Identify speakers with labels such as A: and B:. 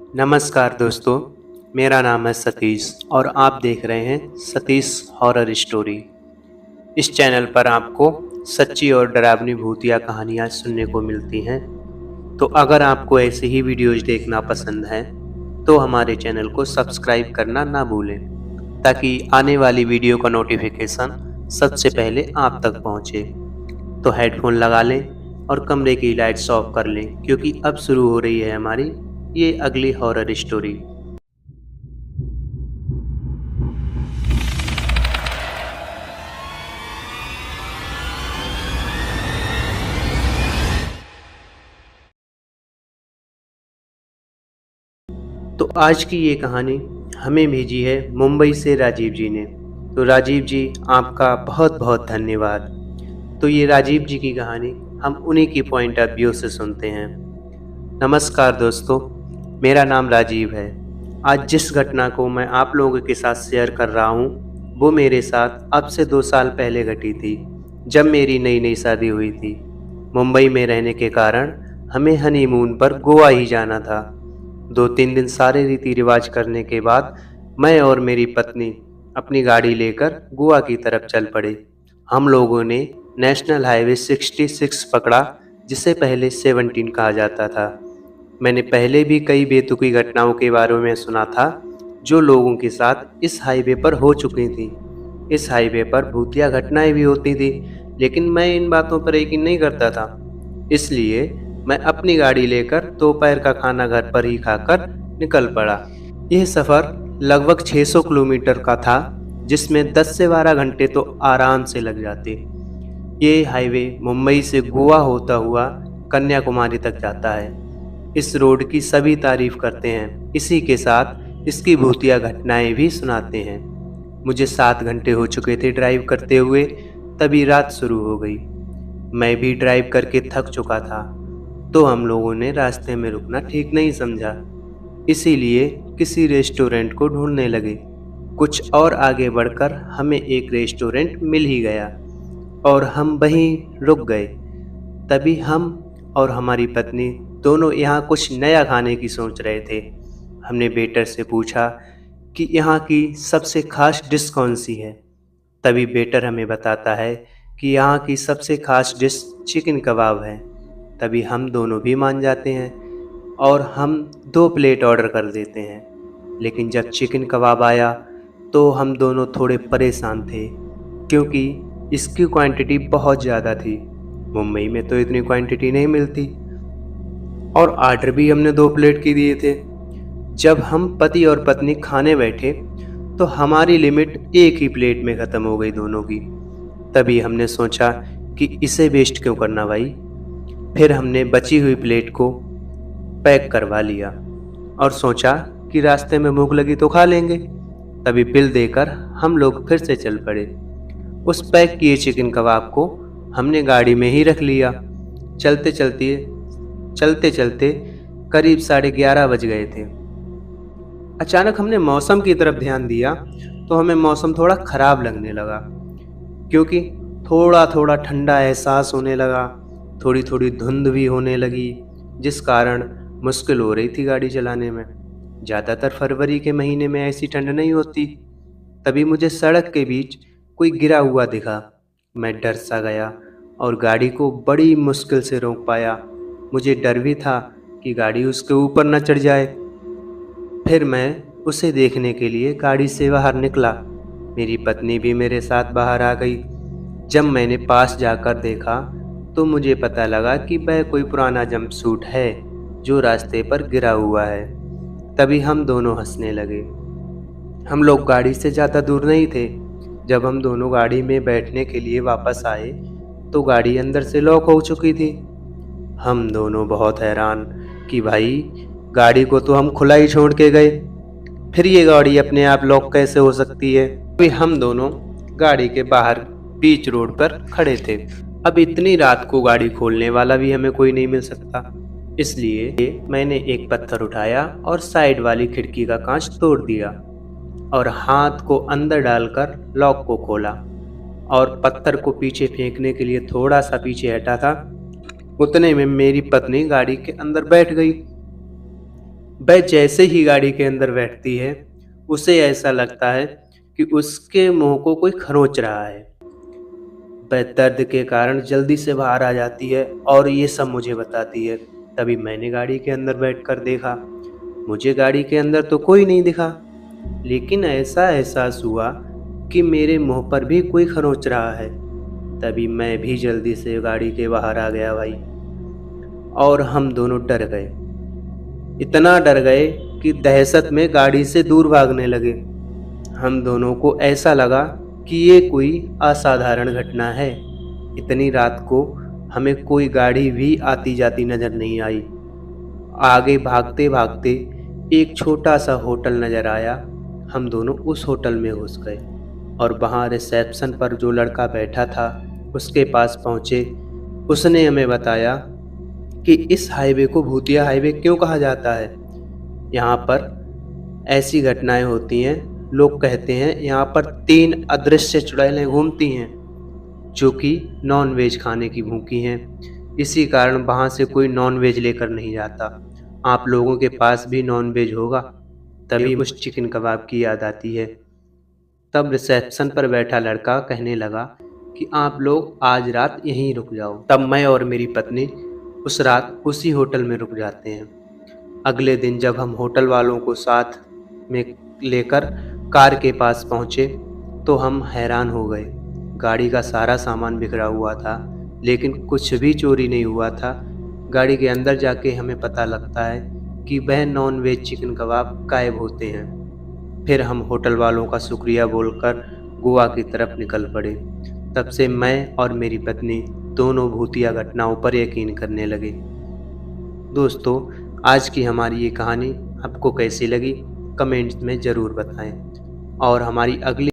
A: नमस्कार दोस्तों, मेरा नाम है सतीश और आप देख रहे हैं सतीश हॉरर स्टोरी। इस चैनल पर आपको सच्ची और डरावनी भूतिया कहानियाँ सुनने को मिलती हैं। तो अगर आपको ऐसे ही वीडियोज़ देखना पसंद है, तो हमारे चैनल को सब्सक्राइब करना ना भूलें, ताकि आने वाली वीडियो का नोटिफिकेशन सबसे पहले आप तक पहुँचे। तो हेडफोन लगा लें और कमरे की लाइट्स ऑफ कर लें, क्योंकि अब शुरू हो रही है हमारी ये अगली हॉरर स्टोरी। तो आज की ये कहानी हमें भेजी है मुंबई से राजीव जी ने। तो राजीव जी, आपका बहुत बहुत धन्यवाद। तो ये राजीव जी की कहानी हम उन्हीं की पॉइंट ऑफ व्यू से सुनते हैं। नमस्कार दोस्तों, मेरा नाम राजीव है। आज जिस घटना को मैं आप लोगों के साथ शेयर कर रहा हूँ, वो मेरे साथ अब से 2 साल पहले घटी थी, जब मेरी नई नई शादी हुई थी। मुंबई में रहने के कारण हमें हनीमून पर गोवा ही जाना था। 2-3 दिन सारे रीति रिवाज करने के बाद मैं और मेरी पत्नी अपनी गाड़ी लेकर गोवा की तरफ चल पड़े। हम लोगों ने नेशनल हाईवे 66 पकड़ा, जिसे पहले 17 कहा जाता था। मैंने पहले भी कई बेतुकी घटनाओं के बारे में सुना था, जो लोगों के साथ इस हाईवे पर हो चुकी थी। इस हाईवे पर भूतिया घटनाएं भी होती थी, लेकिन मैं इन बातों पर यकीन नहीं करता था। इसलिए मैं अपनी गाड़ी लेकर दोपहर का खाना घर पर ही खाकर निकल पड़ा। यह सफ़र लगभग 600 किलोमीटर का था, जिसमें 10 से 12 घंटे तो आराम से लग जाते। ये हाईवे मुंबई से गोवा होता हुआ कन्याकुमारी तक जाता है। इस रोड की सभी तारीफ करते हैं, इसी के साथ इसकी भूतिया घटनाएं भी सुनाते हैं। मुझे 7 घंटे हो चुके थे ड्राइव करते हुए, तभी रात शुरू हो गई। मैं भी ड्राइव करके थक चुका था, तो हम लोगों ने रास्ते में रुकना ठीक नहीं समझा, इसीलिए किसी रेस्टोरेंट को ढूंढने लगे। कुछ और आगे बढ़कर हमें एक रेस्टोरेंट मिल ही गया और हम वहीं रुक गए। तभी हम और हमारी पत्नी दोनों यहाँ कुछ नया खाने की सोच रहे थे। हमने वेटर से पूछा कि यहाँ की सबसे खास डिश कौन सी है। तभी वेटर हमें बताता है कि यहाँ की सबसे खास डिश चिकन कबाब है। तभी हम दोनों भी मान जाते हैं और हम 2 प्लेट ऑर्डर कर देते हैं। लेकिन जब चिकन कबाब आया तो हम दोनों थोड़े परेशान थे, क्योंकि इसकी क्वांटिटी बहुत ज़्यादा थी। मुंबई में तो इतनी क्वांटिटी नहीं मिलती, और ऑर्डर भी हमने 2 प्लेट की दिए थे। जब हम पति और पत्नी खाने बैठे तो हमारी लिमिट एक ही प्लेट में ख़त्म हो गई दोनों की। तभी हमने सोचा कि इसे वेस्ट क्यों करना भाई। फिर हमने बची हुई प्लेट को पैक करवा लिया और सोचा कि रास्ते में भूख लगी तो खा लेंगे। तभी बिल देकर हम लोग फिर से चल पड़े। उस पैक किए चिकन कबाब को हमने गाड़ी में ही रख लिया। चलते चलते करीब 11:30 बज गए थे। अचानक हमने मौसम की तरफ ध्यान दिया तो हमें मौसम थोड़ा ख़राब लगने लगा, क्योंकि थोड़ा थोड़ा ठंडा एहसास होने लगा, थोड़ी थोड़ी धुंध भी होने लगी, जिस कारण मुश्किल हो रही थी गाड़ी चलाने में। ज़्यादातर फरवरी के महीने में ऐसी ठंड नहीं होती। तभी मुझे सड़क के बीच कोई गिरा हुआ दिखा। मैं डर सा गया और गाड़ी को बड़ी मुश्किल से रोक पाया। मुझे डर भी था कि गाड़ी उसके ऊपर न चढ़ जाए। फिर मैं उसे देखने के लिए गाड़ी से बाहर निकला। मेरी पत्नी भी मेरे साथ बाहर आ गई। जब मैंने पास जाकर देखा तो मुझे पता लगा कि वह कोई पुराना जंपसूट है जो रास्ते पर गिरा हुआ है। तभी हम दोनों हंसने लगे। हम लोग गाड़ी से ज़्यादा दूर नहीं थे। जब हम दोनों गाड़ी में बैठने के लिए वापस आए तो गाड़ी अंदर से लॉक हो चुकी थी। हम दोनों बहुत हैरान कि भाई, गाड़ी को तो हम खुला ही छोड़ के गए, फिर ये गाड़ी अपने आप लॉक कैसे हो सकती है। अभी हम दोनों गाड़ी के बाहर बीच रोड पर खड़े थे। अब इतनी रात को गाड़ी खोलने वाला भी हमें कोई नहीं मिल सकता, इसलिए मैंने एक पत्थर उठाया और साइड वाली खिड़की का कांच तोड़ दिया और हाथ को अंदर डालकर लॉक को खोला और पत्थर को पीछे फेंकने के लिए थोड़ा सा पीछे हटा था। उतने में मेरी पत्नी गाड़ी के अंदर बैठ गई। वह जैसे ही गाड़ी के अंदर बैठती है, उसे ऐसा लगता है कि उसके मुँह को कोई खरोंच रहा है। वह दर्द के कारण जल्दी से बाहर आ जाती है और ये सब मुझे बताती है। तभी मैंने गाड़ी के अंदर बैठकर देखा, मुझे गाड़ी के अंदर तो कोई नहीं दिखा, लेकिन ऐसा एहसास हुआ कि मेरे मुँह पर भी कोई खरोंच रहा है। तभी मैं भी जल्दी से गाड़ी के बाहर आ गया भाई, और हम दोनों डर गए। इतना डर गए कि दहशत में गाड़ी से दूर भागने लगे। हम दोनों को ऐसा लगा कि ये कोई असाधारण घटना है। इतनी रात को हमें कोई गाड़ी भी आती जाती नजर नहीं आई। आगे भागते भागते एक छोटा सा होटल नजर आया। हम दोनों उस होटल में घुस गए और वहाँ रिसेप्शन पर जो लड़का बैठा था उसके पास पहुँचे। उसने हमें बताया कि इस हाईवे को भूतिया हाईवे क्यों कहा जाता है। यहाँ पर ऐसी घटनाएं होती हैं। लोग कहते हैं यहाँ पर 3 अदृश्य चुड़ैलें घूमती हैं जो कि नॉन वेज खाने की भूखी हैं। इसी कारण वहाँ से कोई नॉन वेज लेकर नहीं जाता। आप लोगों के पास भी नॉन वेज होगा। तभी उस चिकन कबाब की याद आती है। तब रिसेप्शन पर बैठा लड़का कहने लगा कि आप लोग आज रात यहीं रुक जाओ। तब मैं और मेरी पत्नी उस रात उसी होटल में रुक जाते हैं। अगले दिन जब हम होटल वालों को साथ में लेकर कार के पास पहुँचे तो हम हैरान हो गए। गाड़ी का सारा सामान बिखरा हुआ था, लेकिन कुछ भी चोरी नहीं हुआ था। गाड़ी के अंदर जाके हमें पता लगता है कि वह नॉन वेज चिकन कबाब गायब होते हैं। फिर हम होटल वालों का शुक्रिया बोलकर गोवा की तरफ निकल पड़े। तब से मैं और मेरी पत्नी दोनों भूतिया घटनाओं पर यकीन करने लगे। दोस्तों, आज की हमारी ये कहानी आपको कैसी लगी कमेंट्स में ज़रूर बताएं, और हमारी अगली